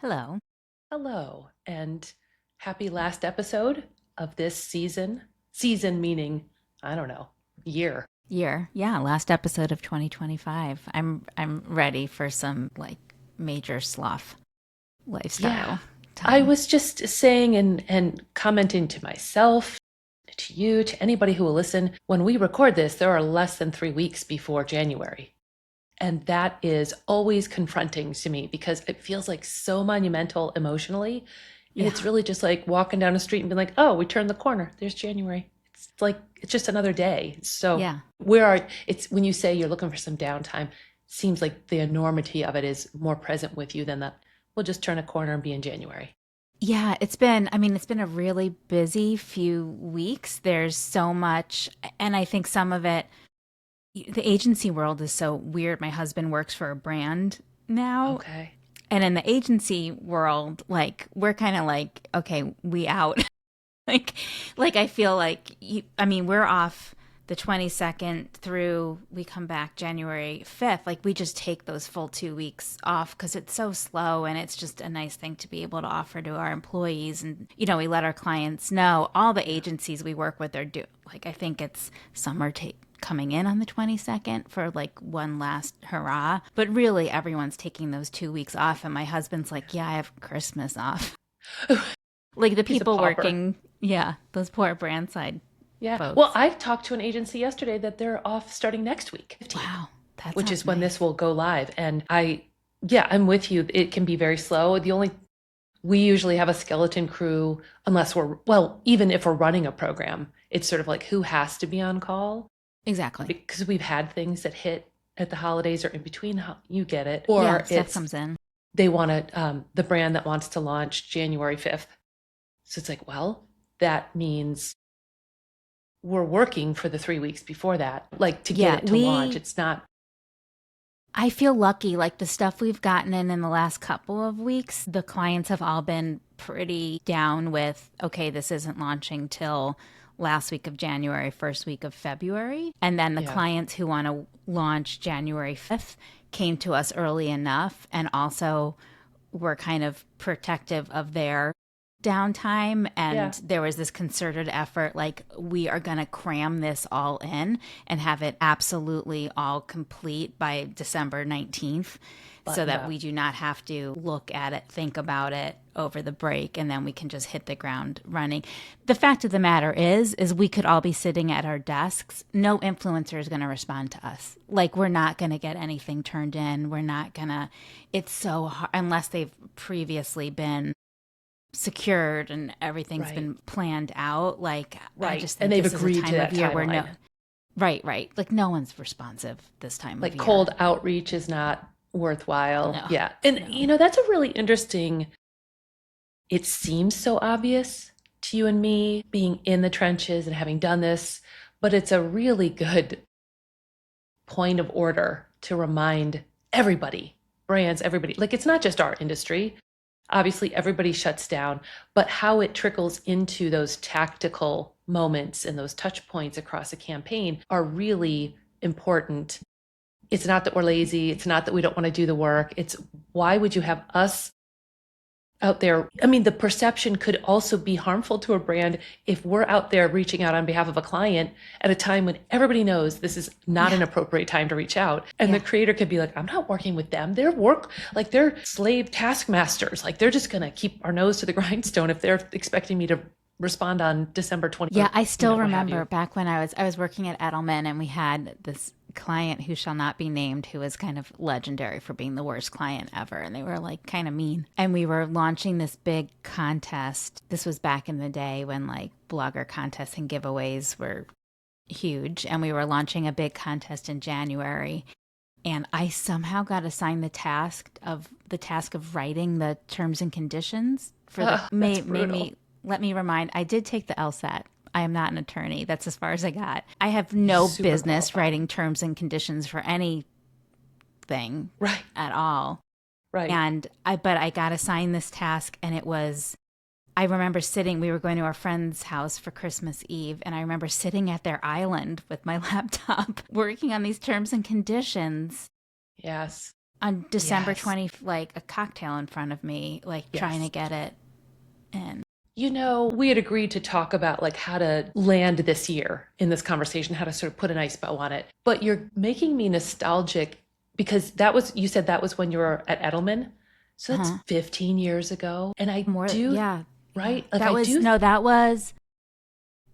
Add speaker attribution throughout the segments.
Speaker 1: Hello.
Speaker 2: Hello, and happy last episode of this season. Season meaning, I don't know, year.
Speaker 1: Year. Yeah, last episode of 2025. I'm ready for some like major sloth
Speaker 2: Yeah.
Speaker 1: lifestyle
Speaker 2: I
Speaker 1: time.
Speaker 2: was just saying and commenting to myself, to you, to anybody who will listen, when we record this, there are less than 3 weeks before January. And that is always confronting to me because it feels like so monumental emotionally. And
Speaker 1: Yeah.
Speaker 2: it's really just like walking down the street and being like, oh, we turned the corner. There's January. It's like, it's just another day. So,
Speaker 1: Yeah.
Speaker 2: it's when you say you're looking for some downtime, seems like the enormity of it is more present with you than that. We'll just turn a corner and be in January.
Speaker 1: Yeah, it's been a really busy few weeks. There's so much, and I think some of it, the agency world is so weird. My husband works for a brand now,
Speaker 2: Okay.
Speaker 1: and in the agency world, like we're kind of like, okay, we out. like I feel like we're off the 22nd through we come back January 5th. Like we just take those full 2 weeks off because it's so slow, and it's just a nice thing to be able to offer to our employees. And we let our clients know. All the
Speaker 2: Yeah.
Speaker 1: agencies we work with are do like I think it's summer take coming in on the 22nd for like one last hurrah, but really everyone's taking those 2 weeks off, and my husband's like, yeah, I have Christmas off. Like the
Speaker 2: He's a
Speaker 1: people
Speaker 2: pauper.
Speaker 1: working, yeah, those poor brand side
Speaker 2: Yeah. Well,
Speaker 1: folks.
Speaker 2: I talked to an agency yesterday that they're off starting next week, 15th,
Speaker 1: Wow, that
Speaker 2: which
Speaker 1: sounds
Speaker 2: is when this
Speaker 1: nice.
Speaker 2: will go live. And yeah, I'm with you. It can be very slow. We usually have a skeleton crew unless even if we're running a program, it's sort of like who has to be on call
Speaker 1: Exactly.
Speaker 2: because we've had things that hit at the holidays or in between. You get it.
Speaker 1: Yeah,
Speaker 2: Or
Speaker 1: stuff
Speaker 2: it's
Speaker 1: comes in.
Speaker 2: the brand that wants to launch January 5th. So it's like, well, that means we're working for the 3 weeks before that, like to get
Speaker 1: Yeah,
Speaker 2: it to launch. It's not,
Speaker 1: I feel lucky. Like the stuff we've gotten in the last couple of weeks, the clients have all been pretty down with, okay, this isn't launching till last week of January, first week of February. And then the
Speaker 2: yeah,
Speaker 1: clients who want to launch January 5th came to us early enough and also were kind of protective of their downtime,
Speaker 2: yeah,
Speaker 1: and there was this concerted effort like we are going to cram this all in and have it absolutely all complete by December 19th so
Speaker 2: buttoned
Speaker 1: that
Speaker 2: up.
Speaker 1: we do not have to look at it, think about it over the break, and then we can just hit the ground running. The fact of the matter is we could all be sitting at our desks. No influencer is going to respond to us. Like we're not going to get anything turned in. We're not going to, it's so hard unless they've previously been secured and everything's
Speaker 2: Right,
Speaker 1: been planned out. Like I
Speaker 2: right.
Speaker 1: just
Speaker 2: And
Speaker 1: think
Speaker 2: they've
Speaker 1: this is a
Speaker 2: agreed to
Speaker 1: time of
Speaker 2: that
Speaker 1: year where
Speaker 2: timeline.
Speaker 1: right. Like no one's responsive this time of
Speaker 2: Like
Speaker 1: year.
Speaker 2: cold outreach is not worthwhile.
Speaker 1: No,
Speaker 2: Yeah. And,
Speaker 1: no.
Speaker 2: that's a really interesting, it seems so obvious to you and me being in the trenches and having done this, but it's a really good point of order to remind everybody, brands, everybody. Like it's not just our industry. Obviously, everybody shuts down, but how it trickles into those tactical moments and those touch points across a campaign are really important. It's not that we're lazy. It's not that we don't want to do the work. It's why would you have us out there? I mean, the perception could also be harmful to a brand if we're out there reaching out on behalf of a client at a time when everybody knows this is not
Speaker 1: Yeah,
Speaker 2: an appropriate time to reach out. And the
Speaker 1: yeah.
Speaker 2: creator could be like, I'm not working with them. They're slave taskmasters. Like they're just going to keep our nose to the grindstone if they're expecting me to respond on December 20
Speaker 1: Yeah,
Speaker 2: or,
Speaker 1: I still
Speaker 2: what have
Speaker 1: remember
Speaker 2: you.
Speaker 1: back when I was working at Edelman, and we had this client who shall not be named who was kind of legendary for being the worst client ever, and they were like kind of mean. And we were launching this big contest. This was back in the day when like blogger contests and giveaways were huge, and we were launching a big contest in January. And I somehow got assigned the task of writing the terms and conditions for the
Speaker 2: Oh, that's
Speaker 1: made
Speaker 2: brutal.
Speaker 1: me let me remind, I did take the LSAT. I am not an attorney. That's as far as I got. I have no
Speaker 2: Super
Speaker 1: business
Speaker 2: qualified.
Speaker 1: writing terms and conditions for anything
Speaker 2: Right,
Speaker 1: at all.
Speaker 2: right.
Speaker 1: But I got assigned this task, and it was, I remember sitting, we were going to our friend's house for Christmas Eve, and I remember sitting at their island with my laptop working on these terms and conditions.
Speaker 2: Yes.
Speaker 1: on December
Speaker 2: Yes.
Speaker 1: 20th, like a cocktail in front of me, like trying to
Speaker 2: Yes.
Speaker 1: get it in.
Speaker 2: We had agreed to talk about like how to land this year in this conversation, how to sort of put a nice bow on it. But you're making me nostalgic because you said that was when you were at Edelman. So that's 15 years ago. And I
Speaker 1: More,
Speaker 2: do,
Speaker 1: yeah.
Speaker 2: right?
Speaker 1: Yeah.
Speaker 2: Like I do.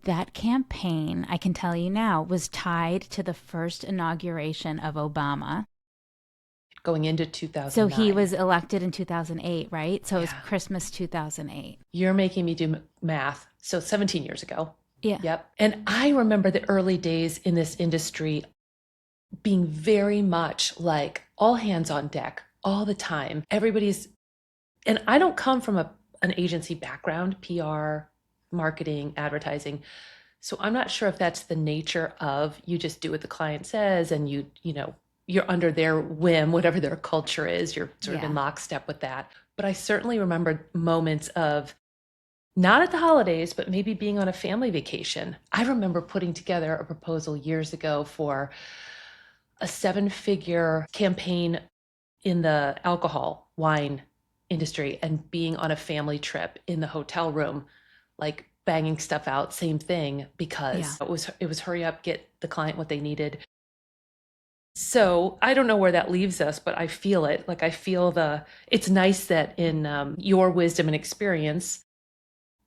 Speaker 1: That campaign, I can tell you now, was tied to the first inauguration of Obama.
Speaker 2: Going into
Speaker 1: So
Speaker 2: 2009.
Speaker 1: he was elected in 2008, right? So it was
Speaker 2: Yeah.
Speaker 1: Christmas 2008.
Speaker 2: You're making me do math. So 17 years ago.
Speaker 1: Yeah.
Speaker 2: Yep. And I remember the early days in this industry being very much like all hands on deck all the time. And I don't come from an agency background, PR, marketing, advertising. So I'm not sure if that's the nature of you just do what the client says and you're under their whim, whatever their culture is, you're sort of in lockstep with that. But I certainly remember moments of not at the holidays, but maybe being on a family vacation. I remember putting together a proposal years ago for a 7-figure campaign in the alcohol wine industry and being on a family trip in the hotel room, like banging stuff out, same thing, because it was hurry up, get the client what they needed. So I don't know where that leaves us, but I feel it. Like it's nice that in your wisdom and experience,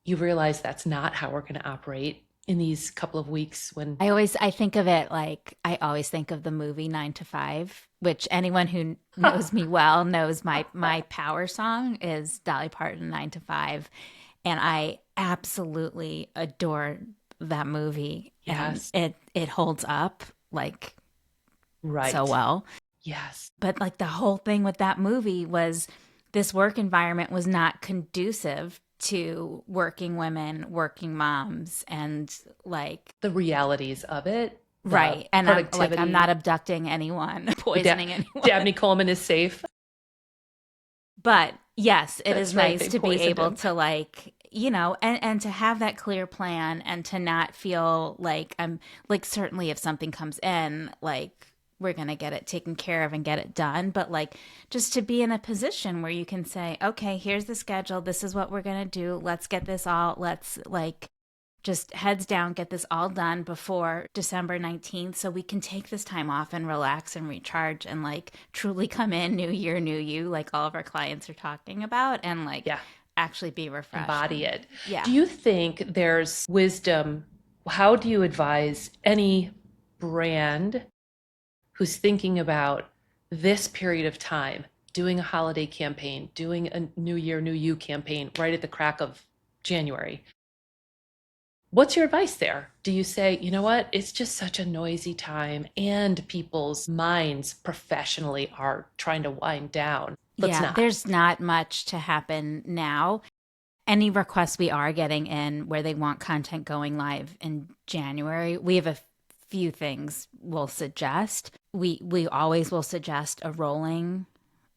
Speaker 2: you realize that's not how we're going to operate in these couple of weeks when
Speaker 1: I think of it like I always think of the movie 9 to 5, which anyone who knows me well knows my power song is Dolly Parton 9 to 5. And I absolutely adore that movie.
Speaker 2: Yes.
Speaker 1: And it holds up like so well.
Speaker 2: Yes.
Speaker 1: But like the whole thing with that movie was this work environment was not conducive to working women, working moms, and like
Speaker 2: the realities of it.
Speaker 1: Right. And I'm not abducting anyone, poisoning anyone.
Speaker 2: Dabney Coleman is safe.
Speaker 1: But yes, it is
Speaker 2: right,
Speaker 1: nice to be able to like, and to have that clear plan and to not feel like I'm like, certainly if something comes in, like we're going to get it taken care of and get it done. But like just to be in a position where you can say, okay, here's the schedule. This is what we're going to do. Let's get this all. Let's like just heads down, get this all done before December 19th so we can take this time off and relax and recharge and like truly come in new year, new you, like all of our clients are talking about, and like actually be refreshed.
Speaker 2: Embody it.
Speaker 1: Yeah.
Speaker 2: Do you think there's wisdom? How do you advise any brand who's thinking about this period of time, doing a holiday campaign, doing a New Year, New You campaign right at the crack of January? What's your advice there? Do you say, you know what, it's just such a noisy time and people's minds professionally are trying to wind down?
Speaker 1: There's not much to happen now. Any requests we are getting in where they want content going live in January, we have a few things we'll suggest. We always will suggest a rolling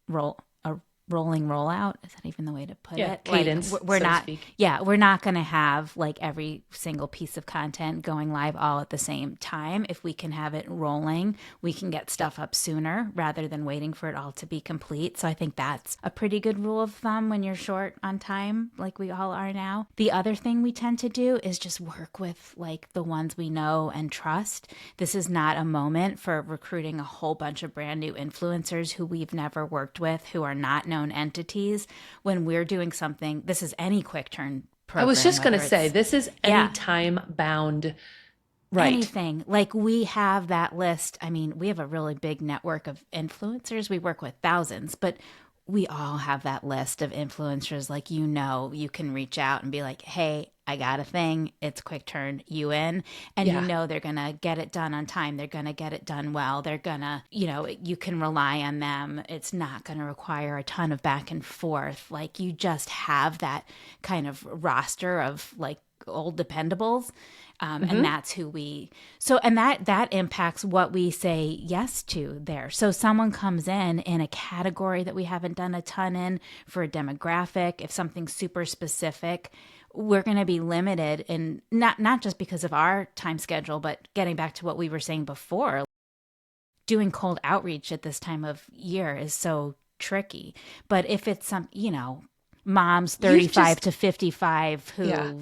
Speaker 1: rollout. Is that even the way to put it?
Speaker 2: Cadence.
Speaker 1: Like, we're not going to have like every single piece of content going live all at the same time. If we can have it rolling, we can get stuff up sooner rather than waiting for it all to be complete. So I think that's a pretty good rule of thumb when you're short on time, like we all are now. The other thing we tend to do is just work with like the ones we know and trust. This is not a moment for recruiting a whole bunch of brand new influencers who we've never worked with, who are not known entities. When we're doing something, this is any quick turn program.
Speaker 2: I was just going to say, this is any time bound, right?
Speaker 1: Anything. Like we have that list. I mean, we have a really big network of influencers. We work with thousands, but we all have that list of influencers. Like, you can reach out and be like, hey, I got a thing. It's quick turn, you in. And they're going to get it done on time. They're going to get it done well. They're going to, you can rely on them. It's not going to require a ton of back and forth. Like you just have that kind of roster of like old dependables. And that's who and that impacts what we say yes to there. So someone comes in a category that we haven't done a ton in for a demographic, if something's super specific, we're going to be limited in not just because of our time schedule, but getting back to what we were saying before, doing cold outreach at this time of year is so tricky. But if it's some, moms
Speaker 2: You've
Speaker 1: 35
Speaker 2: just,
Speaker 1: to 55
Speaker 2: yeah,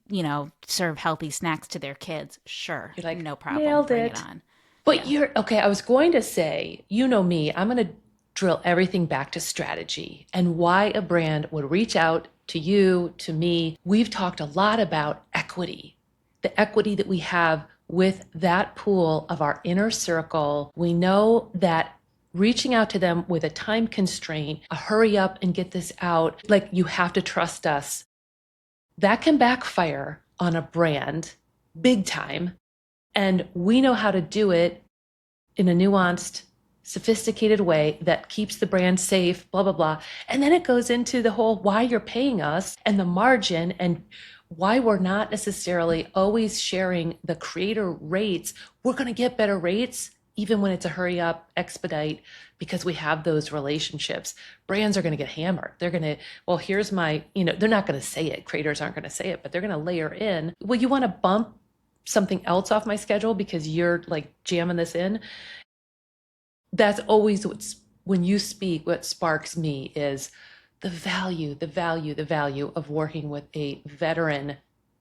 Speaker 1: who, serve healthy snacks to their kids, sure,
Speaker 2: you're like,
Speaker 1: no problem.
Speaker 2: nailed
Speaker 1: Bring it
Speaker 2: it.
Speaker 1: on.
Speaker 2: But
Speaker 1: Yeah.
Speaker 2: you're okay. I was going to say, you know me, I'm going to drill everything back to strategy and why a brand would reach out to you, to me. We've talked a lot about equity, the equity that we have with that pool of our inner circle. We know that reaching out to them with a time constraint, a hurry up and get this out, like you have to trust us, that can backfire on a brand big time. And we know how to do it in a nuanced, sophisticated way that keeps the brand safe, blah, blah, blah. And then it goes into the whole why you're paying us and the margin and why we're not necessarily always sharing the creator rates. We're going to get better rates even when it's a hurry up, expedite, because we have those relationships. Brands are going to get hammered. They're going to, well, here's my, they're not going to say it. Creators aren't going to say it, but they're going to layer in, well, you want to bump something else off my schedule because you're like jamming this in. That's always when you speak, what sparks me is the value of working with a veteran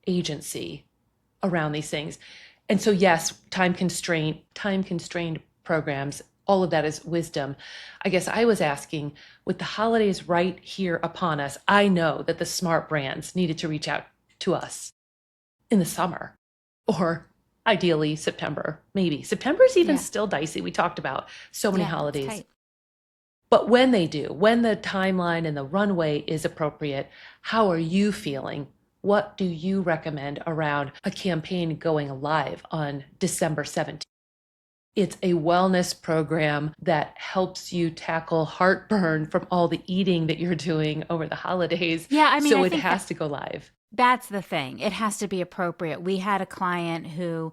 Speaker 2: agency around these things. And so, yes, time constrained programs, all of that is wisdom. I guess I was asking, with the holidays right here upon us, I know that the smart brands needed to reach out to us in the summer or ideally September, maybe. September is even
Speaker 1: Yeah.
Speaker 2: still dicey. We talked about so many
Speaker 1: Yeah. It's
Speaker 2: holidays.
Speaker 1: tight.
Speaker 2: But when they do, when the timeline and the runway is appropriate, how are you feeling? What do you recommend around a campaign going live on December 17th? It's a wellness program that helps you tackle heartburn from all the eating that you're doing over the holidays.
Speaker 1: Yeah. I mean,
Speaker 2: So
Speaker 1: I
Speaker 2: it
Speaker 1: think
Speaker 2: has to go live.
Speaker 1: that's the thing. It has to be appropriate. We had a client who,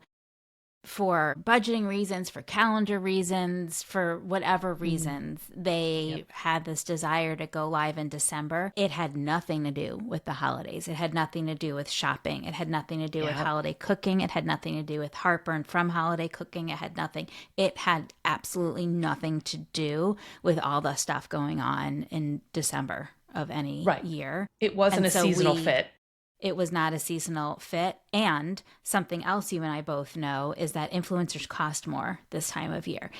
Speaker 1: for budgeting reasons, for calendar reasons, for whatever reasons, they had this desire to go live in December. It had nothing to do with the holidays. It had nothing to do with shopping. It had nothing to do with holiday cooking. It had nothing to do with heartburn from holiday cooking. It had absolutely nothing to do with all the stuff going on in December of any year.
Speaker 2: It wasn't
Speaker 1: And
Speaker 2: a
Speaker 1: so
Speaker 2: seasonal fit.
Speaker 1: It was not a seasonal fit. And something else you and I both know is that influencers cost more this time of year.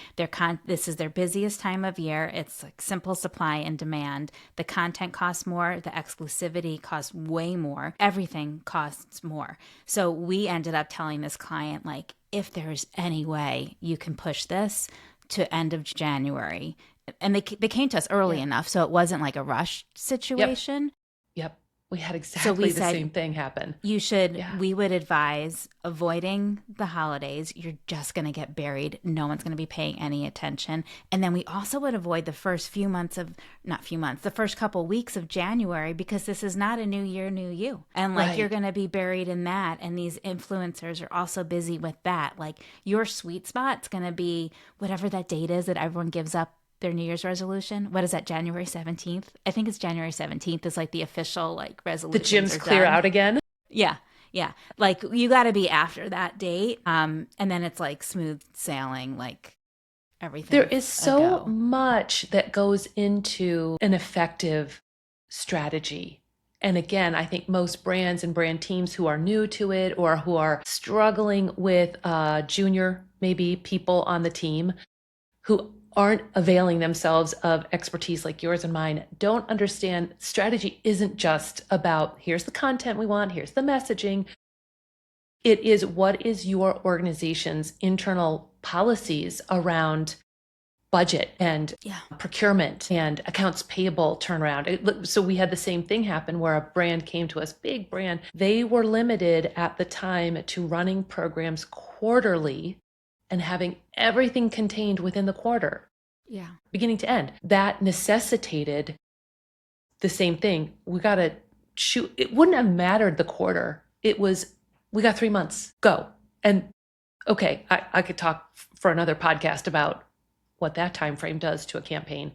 Speaker 1: This is their busiest time of year. It's like simple supply and demand. The content costs more. The exclusivity costs way more. Everything costs more. So we ended up telling this client, like, if there's any way you can push this to end of January. And they came to us early enough, so it wasn't like a rush situation.
Speaker 2: Yep. We had exactly the
Speaker 1: said,
Speaker 2: same thing happen.
Speaker 1: We would advise avoiding the holidays. You're just going to get buried. No one's going to be paying any attention. And then we also would avoid the first the first couple weeks of January, because this is not a new year, new you. And you're going to be buried in that. And these influencers are also busy with that. Like, your sweet spot's going to be whatever that date is that everyone gives up their New Year's resolution. What is that, January 17th? I think it's January 17th is like the official resolution.
Speaker 2: The gyms clear out again?
Speaker 1: Yeah. Yeah. Like, you got to be after that date. And then it's like smooth sailing, like everything.
Speaker 2: There is so much that goes into an effective strategy. And again, I think most brands and brand teams who are new to it or who are struggling with junior, maybe people on the team who aren't availing themselves of expertise like yours and mine, don't understand strategy isn't just about here's the content we want, here's the messaging. It is, what is your organization's internal policies around budget and procurement and accounts payable turnaround. So we had the same thing happen where a brand came to us, big brand. They were limited at the time to running programs quarterly and having everything contained within the quarter, beginning to end. That necessitated the same thing. We got to shoot. It wouldn't have mattered the quarter. It was, we got 3 months, go. And okay, I could talk for another podcast about what that time frame does to a campaign.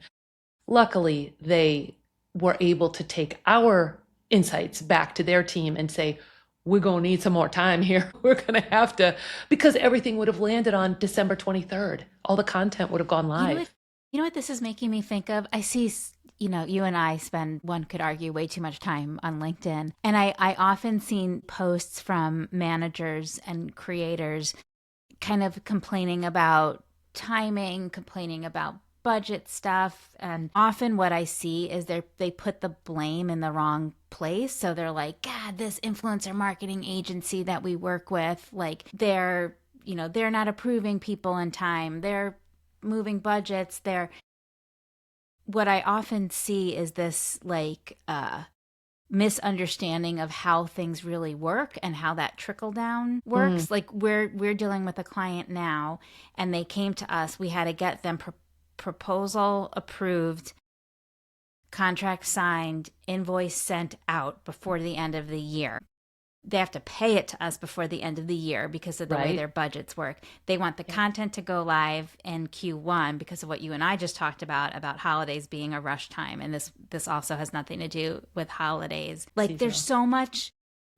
Speaker 2: Luckily, they were able to take our insights back to their team and say, we're going to need some more time here. We're going to have to, because everything would have landed on December 23rd. All the content would have gone live.
Speaker 1: You know what this is making me think of? I see, you and I spend, one could argue, way too much time on LinkedIn. And I often seen posts from managers and creators kind of complaining about timing, complaining about budget stuff. And often what I see is they put the blame in the wrong place. So they're like, God, this influencer marketing agency that we work with, like they're not approving people in time. They're moving budgets. What I often see is this like misunderstanding of how things really work and how that trickle down works. Like we're dealing with a client now, and they came to us. We had to get them proposal approved, contract signed, invoice sent out before the end of the year. They have to pay it to us before the end of the year because of the way their budgets work. They want the content to go live in Q1 because of what you and I just talked about holidays being a rush time. And this also has nothing to do with holidays. Like there's so much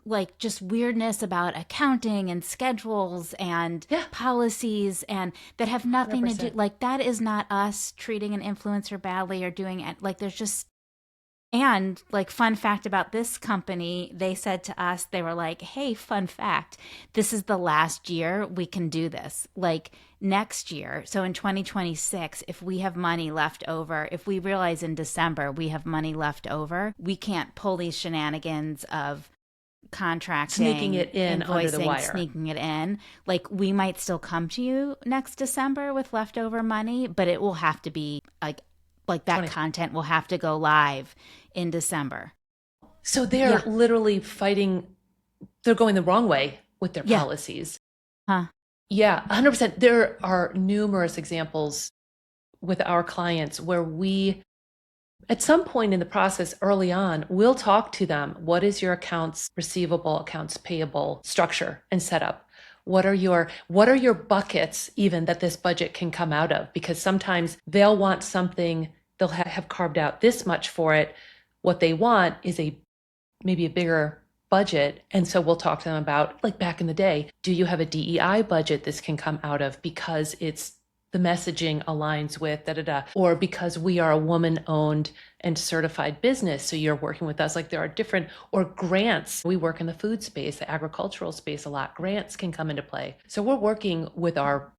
Speaker 1: like just weirdness about accounting and schedules and policies and that have nothing 100%. To do. Like that is not us treating an influencer badly or doing it. Like there's just, and like fun fact about this company, they said to us, they were like, hey, fun fact, this is the last year we can do this. Like next year, so in 2026, if we have money left over, if we realize in December we have money left over, we can't pull these shenanigans of contracting,
Speaker 2: sneaking it in
Speaker 1: invoicing,
Speaker 2: under the wire,
Speaker 1: sneaking it in. Like we might still come to you next December with leftover money, but it will have to be like that content will have to go live in December.
Speaker 2: So they're literally fighting, they're going the wrong way with their policies. Yeah, 100%. There are numerous examples with our clients where we, at some point in the process early on, we'll talk to them. What is your accounts receivable, accounts payable structure and setup? What are your buckets even that this budget can come out of? Because sometimes they'll want something, they'll have carved out this much for it. What they want is maybe a bigger budget. And so we'll talk to them about, like back in the day, do you have a DEI budget this can come out of because it's the messaging aligns with or because we are a woman-owned and certified business, so you're working with us. Like there are different, or grants. We work in the food space, the agricultural space a lot. Grants can come into play. So we're working with our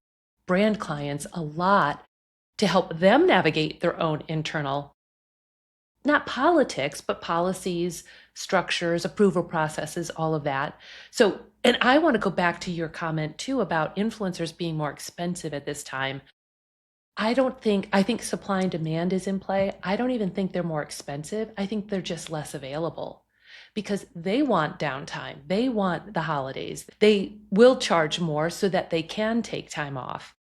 Speaker 2: brand clients a lot to help them navigate their own internal, not politics, but policies, structures, approval processes, all of that. So, and I want to go back to your comment too about influencers being more expensive at this time. I think supply and demand is in play. I don't even think they're more expensive. I think they're just less available because they want downtime. They want the holidays. They will charge more so that they can take time off.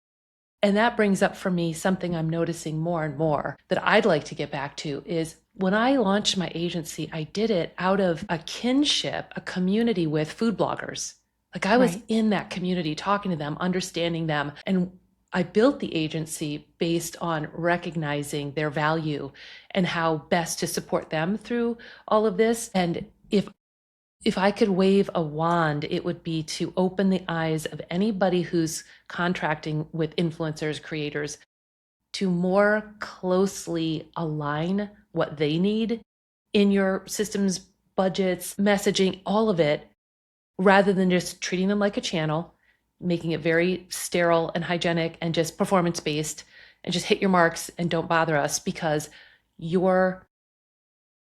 Speaker 2: And that brings up for me something I'm noticing more and more that I'd like to get back to is when I launched my agency, I did it out of a kinship, a community with food bloggers. Like I was in that community, talking to them, understanding them. And I built the agency based on recognizing their value and how best to support them through all of this. And if I could wave a wand, it would be to open the eyes of anybody who's contracting with influencers, creators, to more closely align what they need in your systems, budgets, messaging, all of it, rather than just treating them like a channel, making it very sterile and hygienic and just performance-based and just hit your marks and don't bother us, because your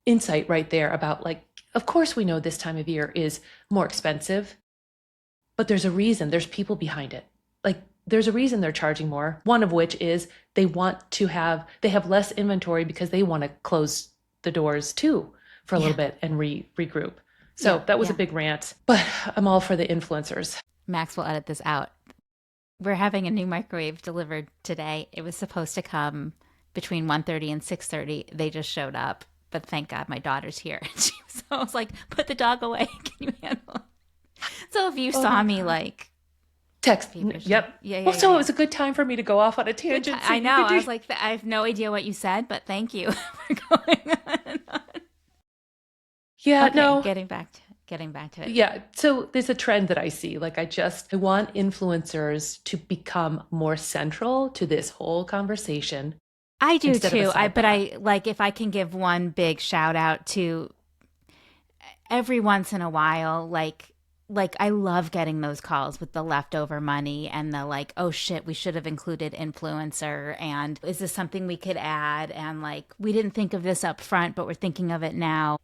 Speaker 2: insight right there about like, of course we know this time of year is more expensive, but there's a reason, there's people behind it. Like there's a reason they're charging more. One of which is they have less inventory because they want to close the doors too for a little bit and regroup. So that was a big rant, but I'm all for the influencers.
Speaker 1: Max will edit this out. We're having a new microwave delivered today. It was supposed to come between 1:30 and 6:30. They just showed up. But thank God my daughter's here. So I was like, put the dog away. Can you handle it? So if you saw me like
Speaker 2: text me. Yep.
Speaker 1: Yeah.
Speaker 2: Well, so it was a good time for me to go off on a tangent.
Speaker 1: I know. I was like, I have no idea what you said, but thank you for going on and on.
Speaker 2: Yeah,
Speaker 1: okay,
Speaker 2: no.
Speaker 1: Getting back getting back to it.
Speaker 2: Yeah. So there's a trend that I see. Like I want influencers to become more central to this whole conversation
Speaker 1: I do
Speaker 2: instead of a
Speaker 1: too.
Speaker 2: side
Speaker 1: But
Speaker 2: pod.
Speaker 1: I like if I can give one big shout out to every once in a while, like I love getting those calls with the leftover money and the like, oh shit, we should have included influencer, and is this something we could add, and like we didn't think of this up front but we're thinking of it now.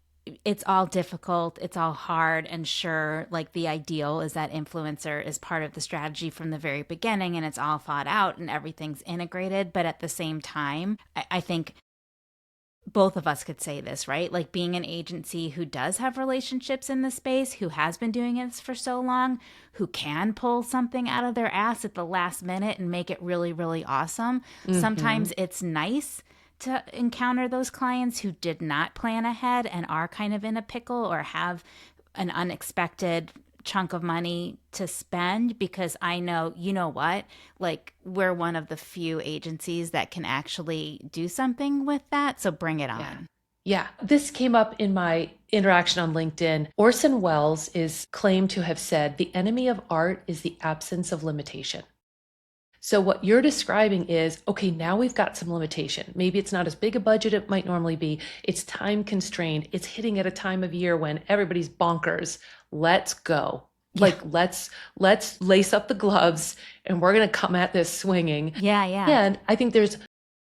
Speaker 1: It's all difficult, it's all hard, and sure, like the ideal is that influencer is part of the strategy from the very beginning and it's all thought out and everything's integrated. But at the same time, I think both of us could say this, right? Like being an agency who does have relationships in the space, who has been doing this for so long, who can pull something out of their ass at the last minute and make it really, really awesome.
Speaker 2: Hmm.
Speaker 1: Sometimes it's nice to encounter those clients who did not plan ahead and are kind of in a pickle or have an unexpected chunk of money to spend, because I know, you know what, like we're one of the few agencies that can actually do something with that. So bring it
Speaker 2: Yeah.
Speaker 1: on.
Speaker 2: Yeah. This came up in my interaction on LinkedIn. Orson Welles is claimed to have said, the enemy of art is the absence of limitation. So what you're describing is, okay, now we've got some limitation. Maybe it's not as big a budget it might normally be. It's time constrained. It's hitting at a time of year when everybody's bonkers. Let's go.
Speaker 1: Yeah.
Speaker 2: Like let's lace up the gloves and we're going to come at this swinging.
Speaker 1: Yeah. Yeah.
Speaker 2: And I think there's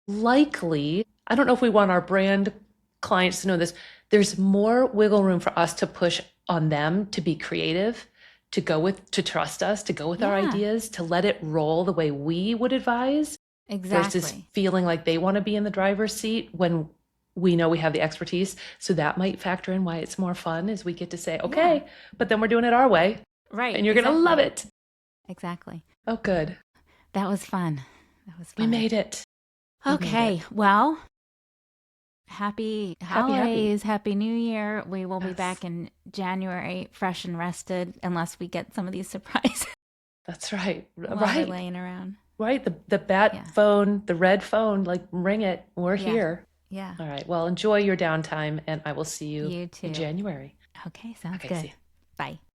Speaker 2: likely, I don't know if we want our brand clients to know this, there's more wiggle room for us to push on them to be creative, to trust us, to go with our
Speaker 1: Yeah.
Speaker 2: ideas, to let it roll the way we would advise versus
Speaker 1: Exactly.
Speaker 2: feeling like they want to be in the driver's seat when we know we have the expertise. So that might factor in why it's more fun as we get to say,
Speaker 1: Yeah.
Speaker 2: okay, but then we're doing it our way
Speaker 1: Right.
Speaker 2: and you're going to love
Speaker 1: Exactly.
Speaker 2: it.
Speaker 1: Exactly.
Speaker 2: Oh, good.
Speaker 1: That was fun. That was
Speaker 2: We
Speaker 1: fun.
Speaker 2: made it. We made it.
Speaker 1: Okay. Well, happy
Speaker 2: Happy.
Speaker 1: holidays. Happy New Year. We will be
Speaker 2: Yes.
Speaker 1: back in January, fresh and rested, unless we get some of these surprises
Speaker 2: That's right.
Speaker 1: while we're
Speaker 2: Right.
Speaker 1: laying around.
Speaker 2: Right. The bat
Speaker 1: Yeah.
Speaker 2: phone, the red phone, like ring it. We're
Speaker 1: Yeah.
Speaker 2: here.
Speaker 1: Yeah.
Speaker 2: All right. Well, enjoy your downtime and I will see you
Speaker 1: You
Speaker 2: in
Speaker 1: too.
Speaker 2: January.
Speaker 1: Okay. Sounds
Speaker 2: Okay. See
Speaker 1: good.
Speaker 2: you.
Speaker 1: Bye.